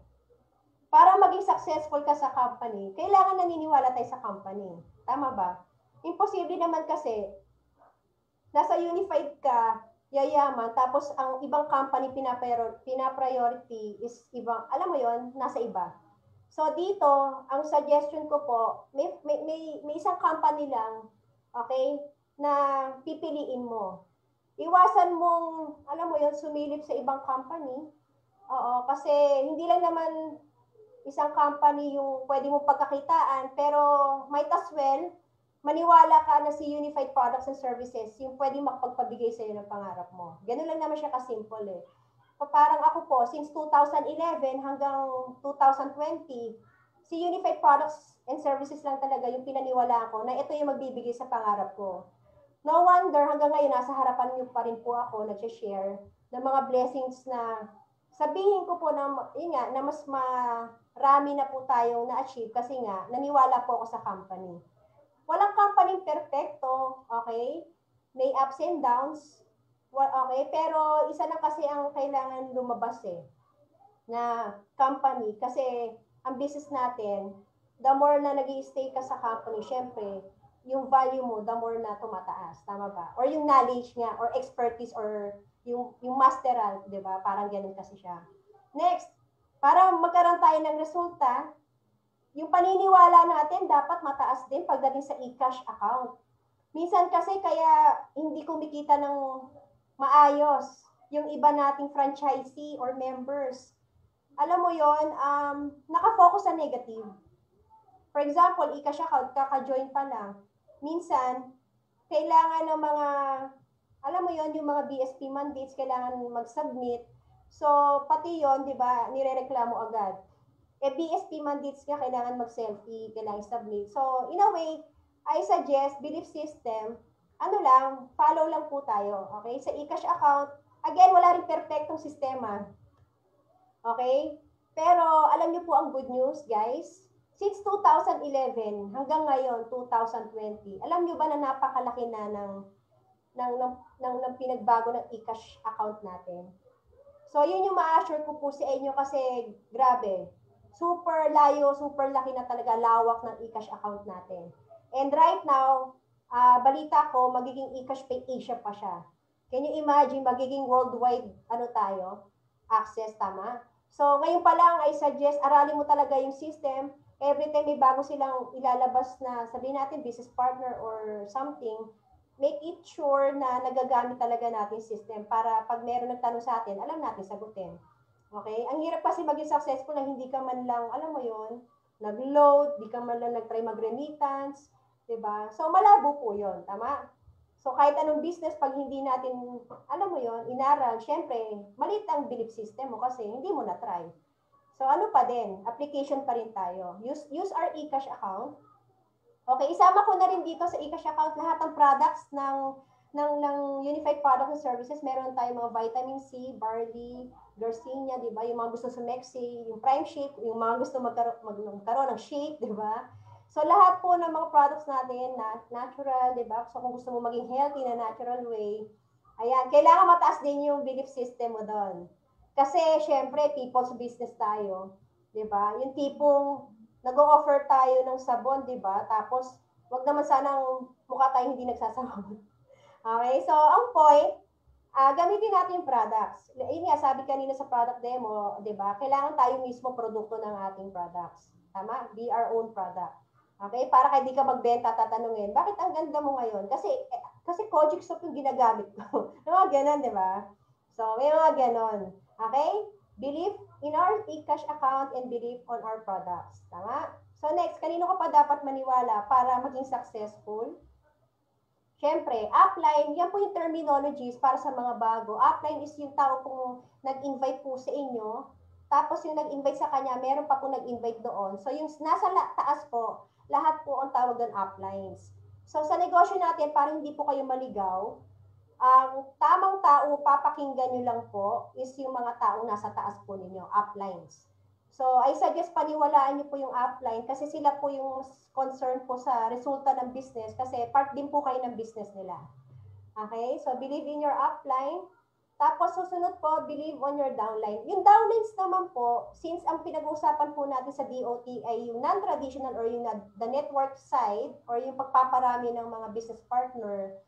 para maging successful ka sa company, kailangan naniniwala tayo sa company. Tama ba? Imposible naman kasi nasa unified ka, yayaman, tapos ang ibang company pina-priority is ibang, alam mo yon, nasa iba. So dito, ang suggestion ko po, may isang company lang, okay, na pipiliin mo. Iwasan mong, alam mo yon, sumilip sa ibang company. Oo, kasi hindi lang naman isang company yung pwede mong pagkakitaan, pero might as well, maniwala ka na si Unified Products and Services yung pwedeng makapagpabigay sa iyo ng pangarap mo. Ganun lang naman siya kasimple eh. Parang ako po, since 2011 hanggang 2020, si Unified Products and Services lang talaga yung pinaniwalaan ko na ito yung magbibigay sa pangarap ko. No wonder hanggang ngayon nasa harapan niyo pa rin po ako nag-share ng mga blessings na sabihin ko po na, yun nga, na mas marami na po tayong na-achieve kasi nga naniwala po ako sa company. Walang company perfecto, okay? May ups and downs, okay? Pero isa lang kasi ang kailangan lumabas eh, na company. Kasi ang business natin, the more na nag-i-stay ka sa company, syempre, yung value mo, the more na tumataas. Tama ba? Or yung knowledge nga, or expertise, or yung masteral, di ba? Parang ganun kasi siya. Next, para magkaroon tayo ng resulta, yung paniniwala natin dapat mataas din pagdating sa e-cash account. Minsan kasi kaya hindi kumikita ng maayos yung iba nating franchisee or members. Alam mo yon, nakafocus sa negative. For example, e-cash account, kaka-join pa lang. Minsan, kailangan ng mga, alam mo yon, yung mga BSP mandates, kailangan mag-submit. So, pati yon, di ba, nirereklamo agad. BSP mandates nga, kailangan mag-selfie, kailangan submit. So, in a way, I suggest, belief system, ano lang, follow lang po tayo. Okay? Sa e-cash account, again, wala rin perfectong sistema. Okay? Pero, alam niyo po ang good news, guys. Since 2011 hanggang ngayon, 2020, alam niyo ba na napakalaki na ng pinagbago ng e-cash account natin? So, yun yung ma-assure ko po sa inyo kasi, grabe, super layo, super laki na talaga lawak ng e-cash account natin. And right now, balita ko, magiging e-cash pay Asia pa siya. Can you imagine, magiging worldwide, access, tama? So, ngayon pa lang, I suggest, aralin mo talaga yung system. Every time may bago silang ilalabas na, sabihin natin, business partner or something, make it sure na nagagamit talaga natin system para pag meron nagtanong sa atin, alam natin sagutin. Okay? Ang hirap kasi maging successful na hindi ka man lang, alam mo yon, nag-load, di ka man lang nag-try mag-remittance, diba? So, malabo po yon, tama? So, kahit anong business, pag hindi natin, alam mo yon, inaral, syempre, maliit ang belief system mo kasi hindi mo na-try. So, ano pa din, application pa rin tayo. Use our eCash account. Okay, isama ko na rin dito sa eCash account lahat ng products ng Unified Products and Services. Meron tayong mga vitamin C, barley, Garcinia, di ba? Yung mga gusto sumexy, yung prime shake, yung mga gusto magkaroon ng shake, di ba? So, lahat po ng mga products natin na natural, di ba? So, kung gusto mo maging healthy na natural way, ayan, kailangan mataas din yung belief system mo doon. Kasi, syempre, people's business tayo, di ba? Yung tipong nag-o-offer tayo ng sabon, di ba? Tapos, wag naman sanang mukha tayo hindi nagsasabon. Okay, so ang point, gamitin natin yung products. Yun nga, sabi kanina sa product demo, di ba? Kailangan tayo mismo produkto ng ating products. Tama? Be our own product. Okay? Para kaya di ka magbenta, tatanungin, bakit ang ganda mo ngayon? Kasi Kojic soap yung ginagamit ko. Mga ganon, di ba? So, may mga ganon. Okay? Believe in our e-cash account and believe on our products. Tama? So next, kanino ka pa dapat maniwala para maging successful? Siyempre, upline, yan po yung terminologies para sa mga bago. Upline is yung tao kung nag-invite po sa inyo, tapos yung nag-invite sa kanya, meron pa po nag-invite doon. So yung nasa taas po, lahat po ang tawag doon uplines. So sa negosyo natin, para hindi po kayo maligaw, ang tamang tao, papakinggan nyo lang po, is yung mga taong nasa taas po ninyo, uplines. So, I suggest paniwalaan niyo po yung upline kasi sila po yung concern po sa resulta ng business kasi part din po kayo ng business nila. Okay? So, believe in your upline. Tapos, susunod po, believe on your downline. Yung downlines naman po, since ang pinag-uusapan po natin sa DOT ay yung non-traditional or yung the network side or yung pagpaparami ng mga business partner,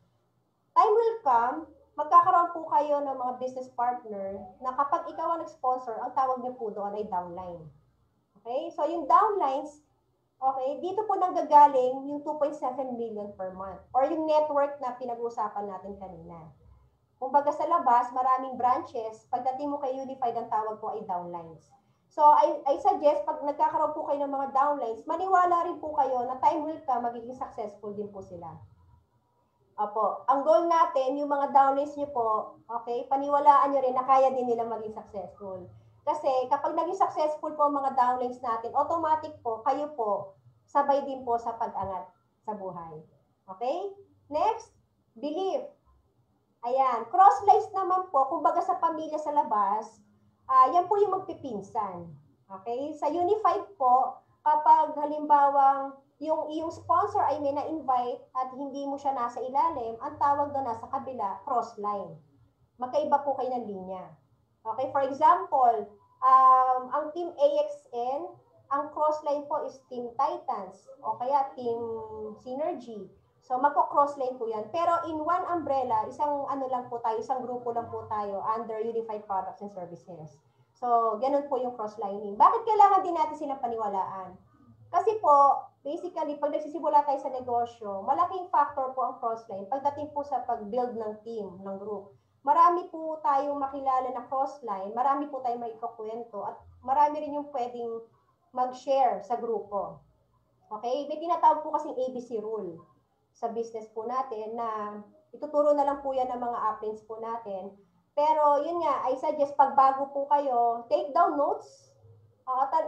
time will come, magkakaroon po kayo ng mga business partner na kapag ikaw ang nag-sponsor, ang tawag niyo po doon ay downline. Okay? So, yung downlines, okay, dito po nanggagaling yung 2.7 million per month or yung network na pinag-uusapan natin kanina. Kumbaga sa labas, maraming branches. Pagdating mo kay Unified, ang tawag po ay downlines. So, I suggest, pag nagkakaroon po kayo ng mga downlines, maniwala rin po kayo na time will come, magiging successful din po sila. Opo. Ang goal natin, yung mga downlines nyo po, okay, paniwalaan nyo rin na kaya din nila maging successful. Kasi kapag naging successful po ang mga downlines natin, automatic po, kayo po, sabay din po sa pag-angat sa buhay. Okay? Next, believe. Ayan. Cross-lines naman po, kumbaga sa pamilya sa labas, yan po yung magpipinsan. Okay? Sa Unified po, kapag halimbawang yung sponsor ay may na-invite at hindi mo siya nasa ilalim, ang tawag doon nasa kabila, cross-line. Magkaiba po kayo ng linya. Okay, for example, ang Team AXN, ang cross-line po is Team Titans o kaya Team Synergy. So magko-cross-line po yan. Pero in one umbrella, isang ano lang po tayo, isang grupo lang po tayo under Unified Products and Services. So ganun po yung cross-lining. Bakit kailangan din natin silang paniwalaan? Kasi po, basically, pag nagsisimula tayo sa negosyo, malaking factor po ang crossline pagdating po sa pag-build ng team, ng group. Marami po tayong makilala na crossline, marami po tayong maikukwento, at marami rin yung pwedeng mag-share sa grupo. Okay? May tinatawag po kasing ABC rule sa business po natin na ituturo na lang po yan ng mga uplines po natin. Pero yun nga, I suggest pag bago po kayo, take down notes.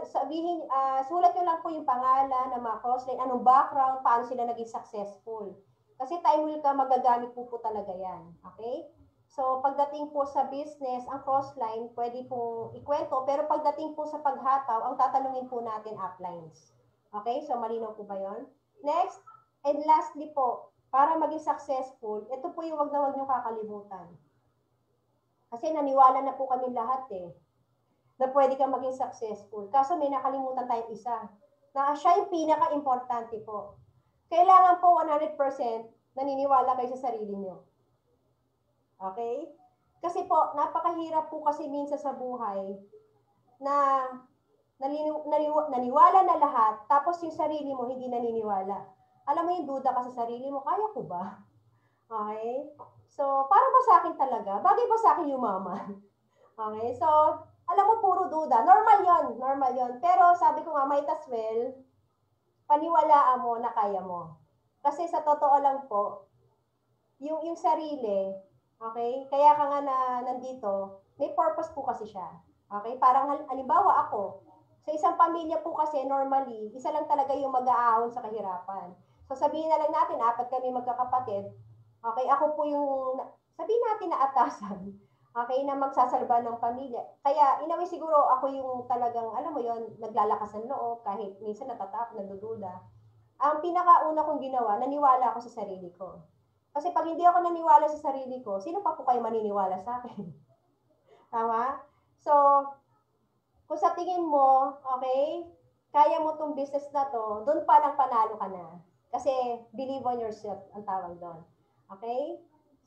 Sabihin, sulat nyo lang po yung pangalan ng mga crossline, anong background, paano sila naging successful. Kasi time will come, magagamit po talaga yan. Okay? So, pagdating po sa business, ang crossline, pwede pong ikwento, pero pagdating po sa paghataw, ang tatanungin po natin uplines. Okay? So, malinaw po ba yon? Next, and lastly po, para maging successful, ito po yung wag na wag nyo kakalimutan. Kasi naniwala na po kami lahat na pwede kang maging successful. Kaso may nakalimutan tayong isa, na siya yung pinaka-importante po. Kailangan po 100% naniniwala kayo sa sarili nyo. Okay? Kasi po, napakahirap po kasi minsan sa buhay na naniwala na lahat, tapos yung sarili mo hindi naniniwala. Alam mo yung duda ka sa sarili mo, kaya ko ba? Okay? So, para ba sa akin talaga? Bagay ba sa akin yumaman? Okay? So, alam mo, puro duda. Normal yon. Pero sabi ko nga, might as well, paniwalaan mo na kaya mo. Kasi sa totoo lang po, yung sarili, okay, kaya ka nga na nandito, may purpose po kasi siya. Okay, parang halimbawa ako, sa isang pamilya po kasi normally, isa lang talaga yung mag-aahon sa kahirapan. So sabihin na lang natin, 4 kami magkakapatid, okay, ako po yung, sabihin natin na atasan. Okay, na magsasalba ng pamilya. Kaya, in a way, siguro ako yung talagang, alam mo yon, naglalakas ng loob, kahit minsan natatakot, nagdududa. Ang pinakauna kong ginawa, naniwala ako sa sarili ko. Kasi pag hindi ako naniwala sa sarili ko, sino pa po kayo maniniwala sa akin? Tama? So, kung sa tingin mo, okay, kaya mo tong business na to, doon pa lang panalo ka na. Kasi believe on yourself ang tawag doon. Okay?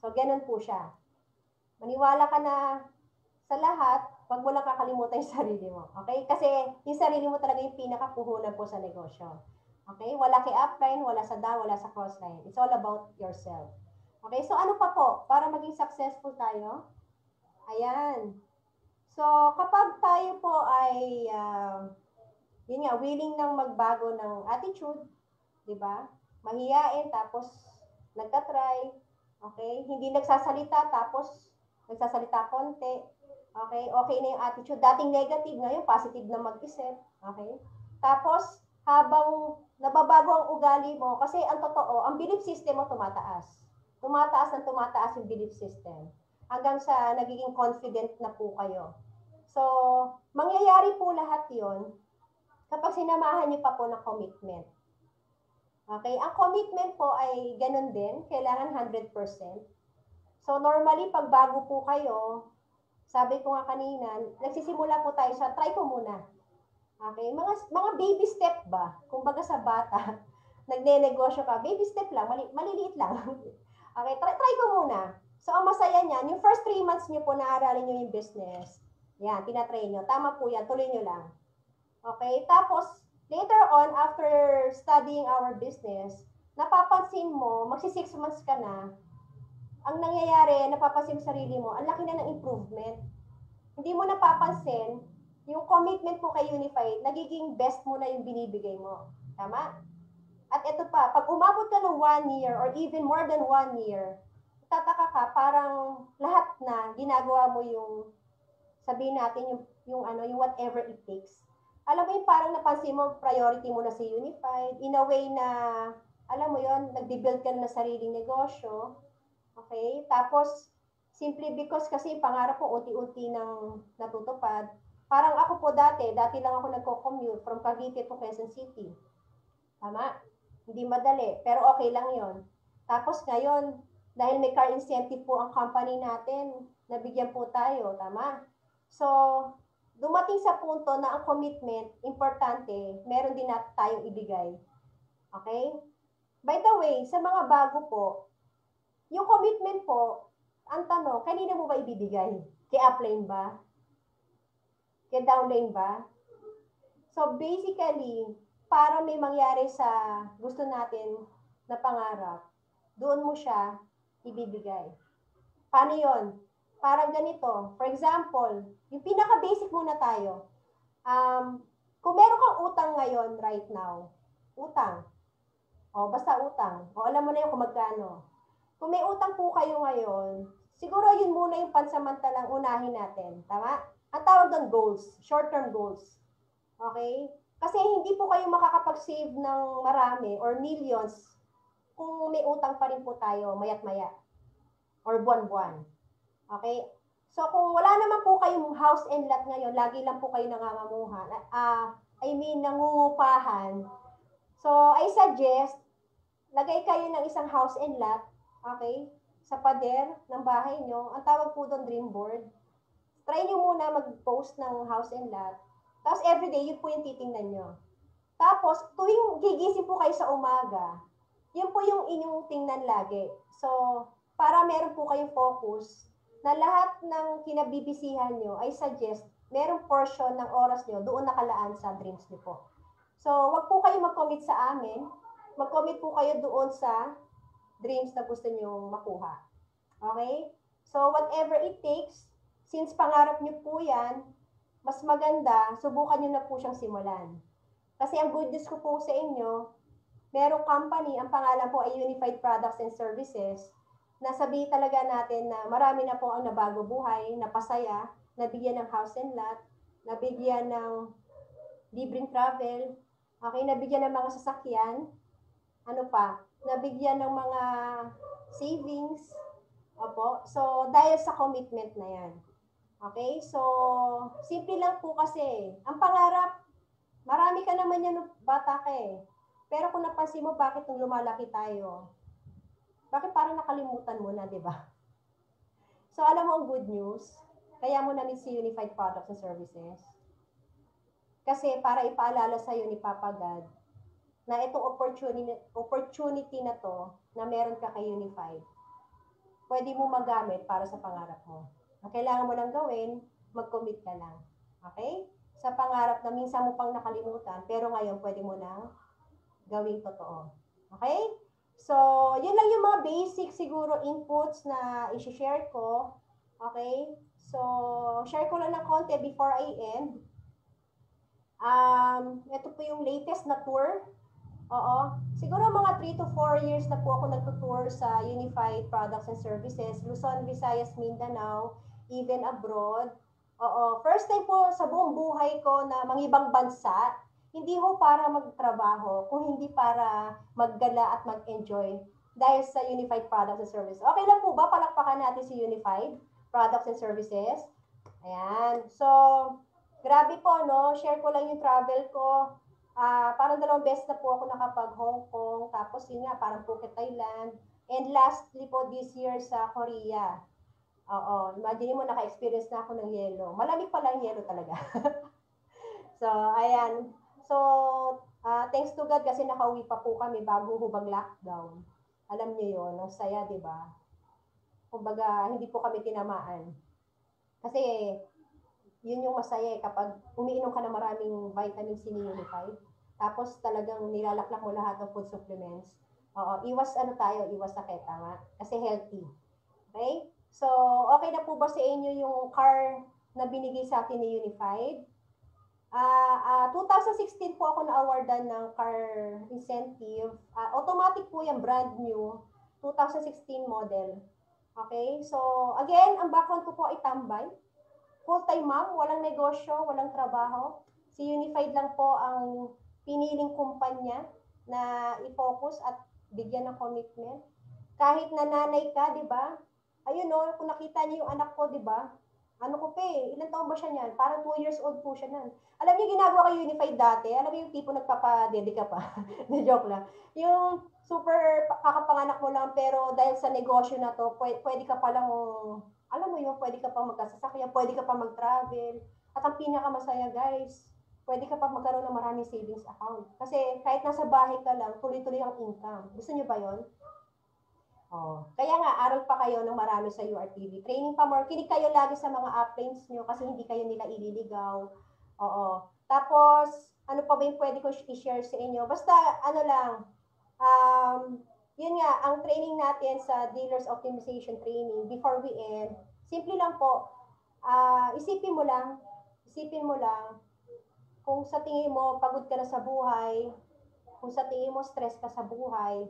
So, ganun po siya. Maniwala ka na sa lahat, wag mo lang kakalimutan yung sarili mo. Okay? Kasi yung sarili mo talaga yung pinakapuhunan po sa negosyo. Okay? Wala kay upline, wala sa down, wala sa crossline. It's all about yourself. Okay? So, ano pa po? Para maging successful tayo? Ayan. So, kapag tayo po ay, yun nga, willing nang magbago ng attitude, di ba? Mahiyain, tapos nagtatry, okay? Hindi nagsasalita, tapos nagsasalita konti, okay? Okay na yung attitude. Dating negative, ngayon positive na mag-isip, okay? Tapos, habang nababago ang ugali mo, kasi ang totoo, ang belief system mo tumataas. Tumataas yung belief system. Hanggang sa nagiging confident na po kayo. So, mangyayari po lahat yon kapag sinamahan niyo pa po ng commitment. Okay? Ang commitment po ay ganun din, kailangan 100%. So, normally, pag bago po kayo, sabi ko nga kanina, nagsisimula po tayo sa try ko muna. Okay? Mga baby step ba? Kumbaga sa bata, nagne-negosyo ka, baby step lang, maliliit lang. Okay, try ko muna. So, ang masaya niyan, yung first 3 months niyo po naaralin niyo yung business. Yan, tinatrain niyo. Tama po yan, tuloy niyo lang. Okay, tapos, later on, after studying our business, napapansin mo, magsi 6 months ka na, ang nangyayari, napapansin mo sarili mo, ang laki na ng improvement. Hindi mo napapansin, yung commitment mo kay Unified, nagiging best mo na yung binibigay mo. Tama? At ito pa, pag umabot ka ng 1 year or even more than 1 year, tataka ka, parang lahat na ginagawa mo yung, sabihin natin, yung whatever it takes. Alam mo yung parang napansin mo, priority mo na si Unified, in a way na, alam mo yon, nagbe-build ka na sariling negosyo, okay? Tapos, simply because kasi pangarap mo unti-unti nang natutupad. Parang ako po dati lang ako nagko-commute from Cavite to Quezon City. Tama? Hindi madali, pero okay lang yon. Tapos ngayon, dahil may car incentive po ang company natin, nabigyan po tayo, tama? So, dumating sa punto na ang commitment, importante, meron din natin tayong ibigay. Okay? By the way, sa mga bago po, yung commitment po, ang tanong, kanina mo ba ibibigay? Kay upline ba? Kay downline ba? So basically, para may mangyari sa gusto natin na pangarap, doon mo siya ibibigay. Paano yon? Parang ganito. For example, yung pinaka-basic muna tayo. Kung meron kang utang ngayon right now, utang. O, basta utang. O, alam mo na yung kung magkano. Kung may utang po kayo ngayon, siguro yun muna yung pansamantalang unahin natin. Tama? Ang tawag doon goals. Short-term goals. Okay? Kasi hindi po kayo makakapag-save ng marami or millions kung may utang pa rin po tayo mayat-maya or buwan-buwan. Okay? So kung wala naman po kayong house and lot ngayon, lagi lang po kayo nangangamuha, nangungupahan. So I suggest, lagay kayo ng isang house and lot, okay? Sa pader ng bahay nyo. Ang tawag po doon dream board. Try nyo muna mag-post ng house and lot. Tapos everyday, yun po yung titingnan nyo. Tapos, tuwing gigising po kayo sa umaga, yun po yung inyong tingnan lagi. So, para meron po kayong focus na lahat ng kinabibisihan nyo, I suggest, merong portion ng oras nyo doon nakalaan sa dreams nyo po. So, wag po kayo mag-commit sa amin. Mag-commit po kayo doon sa dreams na gusto nyo makuha. Okay? So, whatever it takes, since pangarap nyo po yan, mas maganda, subukan nyo na po siyang simulan. Kasi ang good news ko po sa inyo, merong company, ang pangalan po ay Unified Products and Services, na sabihin talaga natin na marami na po ang nabago buhay, napasaya, nabigyan ng house and lot, nabigyan ng libreng travel, okay, nabigyan ng mga sasakyan, ano pa, nabigyan ng mga savings, opo. So, dahil sa commitment na yan. Okay? So, simple lang po kasi. Ang pangarap, marami ka naman yan bata ka eh. Pero kung napansin mo, bakit nung lumalaki tayo, bakit parang nakalimutan mo na, di ba? So, alam mo ang good news, kaya mo namin si Unified Products and Services. Kasi para ipaalala sa'yo ni Papa God, na itong opportunity na to, na meron ka kay Unified, pwede mo magamit para sa pangarap mo. Ang kailangan mo lang gawin, mag-commit ka lang. Okay? Sa pangarap na minsan mo pang nakalimutan, pero ngayon pwede mo nang gawing totoo. Okay? So, yun lang yung mga basic siguro inputs na i-share ko. Okay? So, share ko lang ng konti before I end. Ito po yung latest na tour. Oo. Siguro mga 3 to 4 years na po ako nagtutour sa Unified Products and Services, Luzon, Visayas, Mindanao, even abroad. Oo. First time po sa buong buhay ko na mangibang bansa, hindi ho para magtrabaho, kung hindi para maggala at mag-enjoy dahil sa Unified Products and Services. Okay lang po ba? Palakpakan natin si Unified Products and Services. Ayan. So, grabe po, no? Share ko lang yung travel ko. Parang 2 beses na po ako nakapag Hong Kong, tapos yun nga, parang Phuket, Thailand, and lastly po this year sa Korea. Oo, imagine mo, naka-experience na ako ng yelo. Malamig pala yung yelo talaga. So, ayan. So, thanks to God kasi nakauwi pa po kami bago hubang lockdown. Alam niyo yun, ang saya, di ba? Kumbaga, hindi po kami tinamaan. Kasi, yun yung masaya kapag umiinom ka ng maraming vitamin C ni Unified. Tapos talagang nilalaklak mo lahat ng food supplements. Oo, iwas sakit, tama? Kasi healthy. Okay? So, okay na po ba sa inyo yung car na binigay sa atin ni Unified? 2016 po ako na-awardan ng car incentive. Automatic po yung brand new, 2016 model. Okay? So, again, ang background ko po ay tambay. Full-time mom, walang negosyo, walang trabaho. Si Unified lang po ang piniling kumpanya na i-focus at bigyan ng commitment. Kahit na nanay ka, di ba? Ayun no, kung nakita niyo yung anak ko, di ba? Ano ko pa ilang taon ba siya niyan? Parang 2 years old po siya nan. Alam niyo ginagawa ko Unified dati? Alam niyo yung tipo nagpapa-dedicate pa? Na-joke lang. Yung super kakapanganak mo lang pero dahil sa negosyo na to, pwede ka palang, alam mo yun, pwede ka pang magkasasakyan, pwede ka pang mag-travel. At ang pinakamasaya guys, pwede ka pa magkaroon ng maraming savings account. Kasi kahit nasa bahay ka lang, tuloy-tuloy ang income. Gusto niyo ba yon? Oh. Kaya nga, aral pa kayo ng marami sa URTV. Training pa more. Kinig kayo lagi sa mga uplines nyo kasi hindi kayo nila ililigaw. Oo. Tapos, ano pa ba yung pwede ko i-share sa inyo? Basta, ano lang, yun nga, ang training natin sa Dealers Optimization Training, before we end, simple lang po, isipin mo lang, kung sa tingin mo pagod ka na sa buhay, kung sa tingin mo stress ka sa buhay,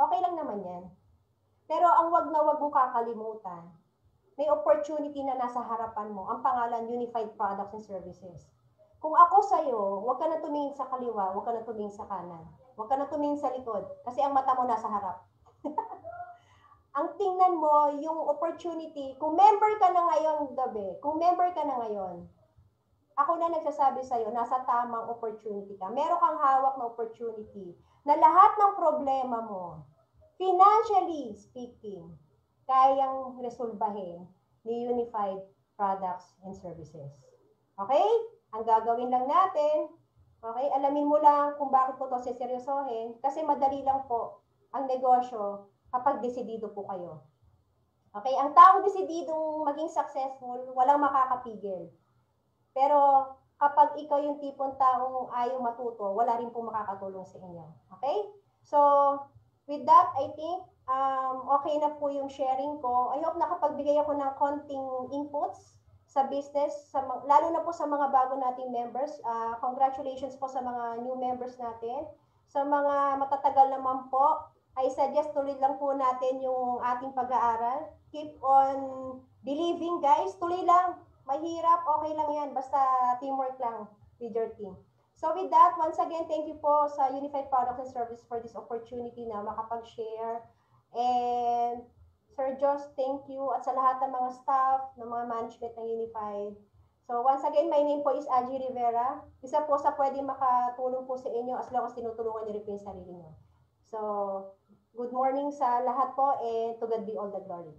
okay lang naman yan. Pero ang wag na wag mong kakalimutan, may opportunity na nasa harapan mo, ang pangalan Unified Products and Services. Kung ako sa'yo, wag ka na tumingin sa kaliwa, wag ka na tumingin sa kanan, wag ka na tumingin sa likod, kasi ang mata mo nasa harap. Ang tingnan mo, yung opportunity, kung member ka na ngayong gabi, ako na nagsasabi sa'yo, nasa tamang opportunity ka. Meron kang hawak na opportunity na lahat ng problema mo, financially speaking, kayang resolbahin ni Unified Products and Services. Okay? Ang gagawin lang natin, okay, alamin mo lang kung bakit po ito seseryosohin, kasi madali lang po ang negosyo kapag desidido po kayo. Okay? Ang taong desididong maging successful, walang makakapigil. Pero kapag ikaw yung tipong taong ayaw matuto, wala rin po makakatulong sa inyo. Okay? So, with that, I think okay na po yung sharing ko. I hope nakapagbigay ako ng konting inputs sa business, lalo na po sa mga bago nating members. Congratulations po sa mga new members natin. Sa mga matatagal naman po, I suggest tuloy lang po natin yung ating pag-aaral. Keep on believing guys, tuloy lang. Mahirap, okay lang yan. Basta teamwork lang with your team. So with that, once again, thank you po sa Unified Products and Services for this opportunity na makapag-share. And Sir Josh, thank you. At sa lahat ng mga staff, ng mga management ng Unified. So once again, my name po is Aji Rivera. Isa po sa pwede makatulong po sa inyo as long as tinutulungan niyo rin po yung sarili niyo. So, good morning sa lahat po and to God be all the glory.